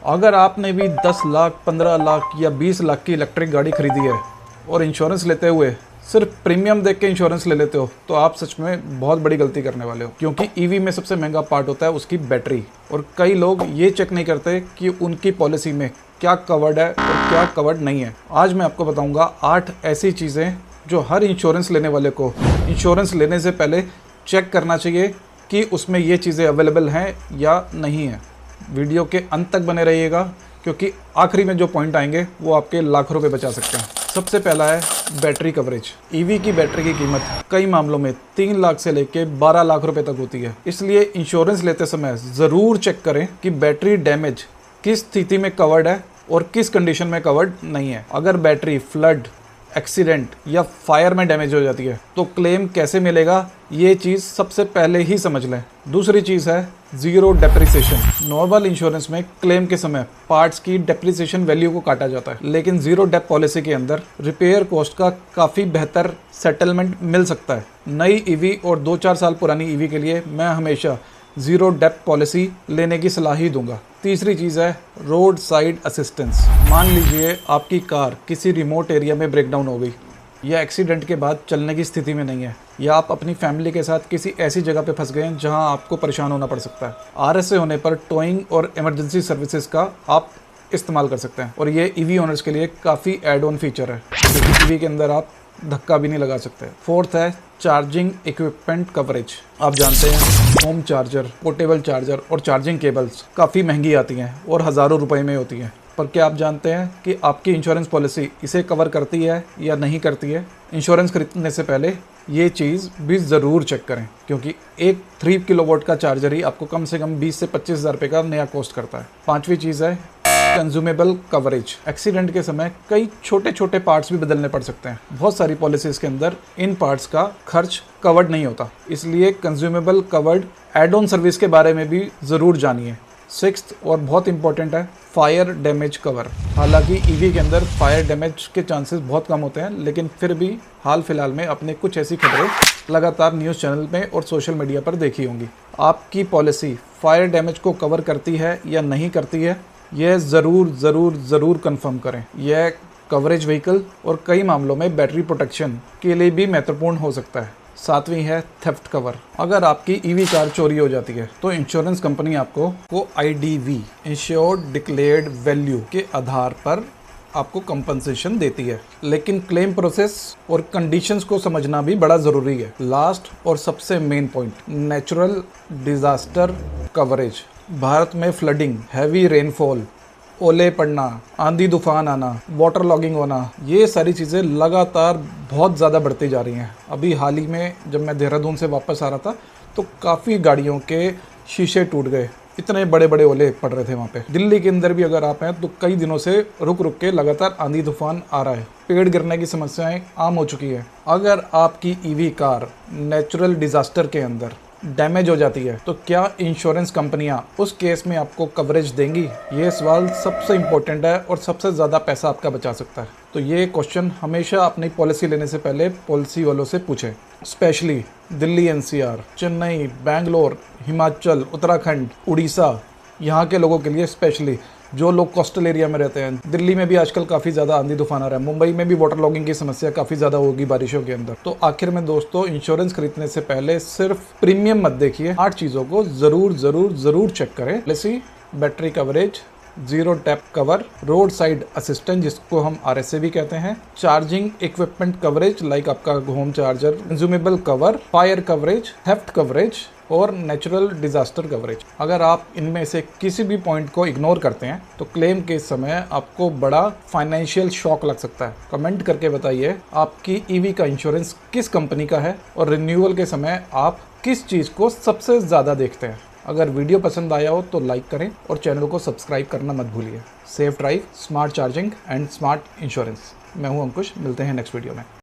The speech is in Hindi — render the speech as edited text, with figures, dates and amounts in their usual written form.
अगर आपने भी 10 लाख 15 लाख या 20 लाख की इलेक्ट्रिक गाड़ी खरीदी है और इंश्योरेंस लेते हुए सिर्फ प्रीमियम देख के इंश्योरेंस ले लेते हो तो आप सच में बहुत बड़ी गलती करने वाले हो, क्योंकि ईवी में सबसे महंगा पार्ट होता है उसकी बैटरी। और कई लोग ये चेक नहीं करते कि उनकी पॉलिसी में क्या कवर्ड है और क्या कवर्ड नहीं है। आज मैं आपको बताऊंगा 8 ऐसी चीज़ें जो हर इंश्योरेंस लेने वाले को इंश्योरेंस लेने से पहले चेक करना चाहिए कि उसमें ये चीज़ें अवेलेबल हैं या नहीं है। वीडियो के अंत तक बने रहिएगा, क्योंकि आखिरी में जो पॉइंट आएंगे वो आपके लाखों रुपए बचा सकते हैं। सबसे पहला है बैटरी कवरेज। ईवी की बैटरी की कीमत कई मामलों में 3 लाख से लेकर 12 लाख रुपए तक होती है। इसलिए इंश्योरेंस लेते समय ज़रूर चेक करें कि बैटरी डैमेज किस स्थिति में कवर्ड है और किस कंडीशन में कवर्ड नहीं है। अगर बैटरी फ्लड, एक्सीडेंट या फायर में डैमेज हो जाती है तो क्लेम कैसे मिलेगा, ये चीज़ सबसे पहले ही समझ लें। दूसरी चीज़ है ज़ीरो डेप्रिसिएशन। नॉर्मल इंश्योरेंस में क्लेम के समय पार्ट्स की डेप्रिसिएशन वैल्यू को काटा जाता है, लेकिन ज़ीरो डेप पॉलिसी के अंदर रिपेयर कॉस्ट का काफ़ी बेहतर सेटलमेंट मिल सकता है। नई ईवी और 2-4 साल पुरानी ईवी के लिए मैं हमेशा ज़ीरो डेप पॉलिसी लेने की सलाह ही दूंगा। तीसरी चीज़ है रोड साइड असिस्टेंस। मान लीजिए आपकी कार किसी रिमोट एरिया में ब्रेकडाउन हो गई या एक्सीडेंट के बाद चलने की स्थिति में नहीं है, या आप अपनी फैमिली के साथ किसी ऐसी जगह पे फंस गए हैं जहां आपको परेशान होना पड़ सकता है। आरएसए होने पर टोइंग और इमरजेंसी सर्विसेज का आप इस्तेमाल कर सकते हैं, और ये ईवी ओनर्स के लिए काफ़ी एड ऑन फीचर है, क्योंकि ईवी के अंदर आप धक्का भी नहीं लगा सकते। फोर्थ है चार्जिंग इक्विपमेंट कवरेज। आप जानते हैं होम चार्जर, पोर्टेबल चार्जर और चार्जिंग केबल्स काफ़ी महंगी आती हैं और हज़ारों रुपए में होती हैं, पर क्या आप जानते हैं कि आपकी इंश्योरेंस पॉलिसी इसे कवर करती है या नहीं करती है? इंश्योरेंस खरीदने से पहले ये चीज़ भी ज़रूर चेक करें, क्योंकि एक 3 किलोवाट का चार्जर ही आपको कम से कम 20 से 25 हज़ार रुपये का नया कॉस्ट करता है। पांचवी चीज़ है कंज्यूमेबल कवरेज। एक्सीडेंट के समय कई छोटे छोटे पार्ट्स भी बदलने पड़ सकते हैं। बहुत सारी पॉलिसीज़ के अंदर इन पार्ट्स का खर्च कवर्ड नहीं होता, इसलिए consumable covered add on service के बारे में भी ज़रूर जानिए। सिक्स्थ और बहुत इंपॉर्टेंट है फायर डैमेज कवर। हालांकि ईवी के अंदर फायर डैमेज के चांसेस बहुत कम होते हैं, लेकिन फिर भी हाल फिलहाल में अपने कुछ ऐसी खबरें लगातार न्यूज़ चैनल में और सोशल मीडिया पर देखी होंगी। आपकी पॉलिसी फायर डैमेज को कवर करती है या नहीं करती है, यह ज़रूर कंफर्म करें। यह कवरेज व्हीकल और कई मामलों में बैटरी प्रोटेक्शन के लिए भी महत्वपूर्ण हो सकता है। सातवीं है थेफ्ट कवर। अगर आपकी ईवी कार चोरी हो जाती है तो इंश्योरेंस कंपनी आपको IDV इंश्योर्ड डिक्लेयर्ड वैल्यू के आधार पर आपको कंपनसेशन देती है, लेकिन क्लेम प्रोसेस और कंडीशंस को समझना भी बड़ा ज़रूरी है। लास्ट और सबसे main point, natural disaster coverage. Bharat में फ्लडिंग, हैवी रेनफॉल, ओले पड़ना, आंधी तूफान आना, वाटर लॉगिंग होना, ये सारी चीज़ें लगातार बहुत ज़्यादा बढ़ती जा रही हैं। अभी हाल ही में जब मैं देहरादून से वापस आ रहा था तो काफ़ी गाड़ियों के शीशे टूट गए, इतने बड़े बड़े ओले पड़ रहे थे वहाँ पे। दिल्ली के अंदर भी अगर आप हैं तो कई दिनों से रुक के लगातार आंधी तूफान आ रहा है। पेड़ गिरने की समस्याएं आम हो चुकी है। अगर आपकी ईवी कार नेचुरल डिज़ास्टर के अंदर डैमेज हो जाती है तो क्या इंश्योरेंस कंपनियां उस केस में आपको कवरेज देंगी? ये सवाल सबसे इम्पोर्टेंट है और सबसे ज़्यादा पैसा आपका बचा सकता है। तो ये क्वेश्चन हमेशा अपनी पॉलिसी लेने से पहले पॉलिसी वालों से पूछें। स्पेशली दिल्ली NCR, चेन्नई, बैंगलोर, हिमाचल, उत्तराखंड, उड़ीसा, यहाँ के लोगों के लिए स्पेशली जो लोग कोस्टल एरिया में रहते हैं। दिल्ली में भी आजकल काफ़ी ज़्यादा आंधी तूफान आ रहा है। मुंबई में भी वाटर लॉगिंग की समस्या काफ़ी ज़्यादा होगी बारिशों के अंदर। तो आखिर में दोस्तों, इंश्योरेंस खरीदने से पहले सिर्फ प्रीमियम मत देखिए, 8 चीज़ों को ज़रूर चेक करें। Policy, battery coverage, zero dep cover, road side assistant जिसको हम RSA भी कहते हैं, चार्जिंग इक्विपमेंट कवरेज लाइक आपका home charger, consumable cover, fire coverage, theft coverage और नेचुरल डिज़ास्टर कवरेज। अगर आप इनमें से किसी भी पॉइंट को इग्नोर करते हैं तो क्लेम के समय आपको बड़ा फाइनेंशियल शॉक लग सकता है। कमेंट करके बताइए आपकी ईवी का इंश्योरेंस किस कंपनी का है और रिन्यूअल के समय आप किस चीज़ को सबसे ज़्यादा देखते हैं। अगर वीडियो पसंद आया हो तो लाइक करें और चैनल को सब्सक्राइब करना मत भूलिए। Safe drive, smart charging and smart insurance. मैं हूं अंकुश, मिलते हैं नेक्स्ट वीडियो में।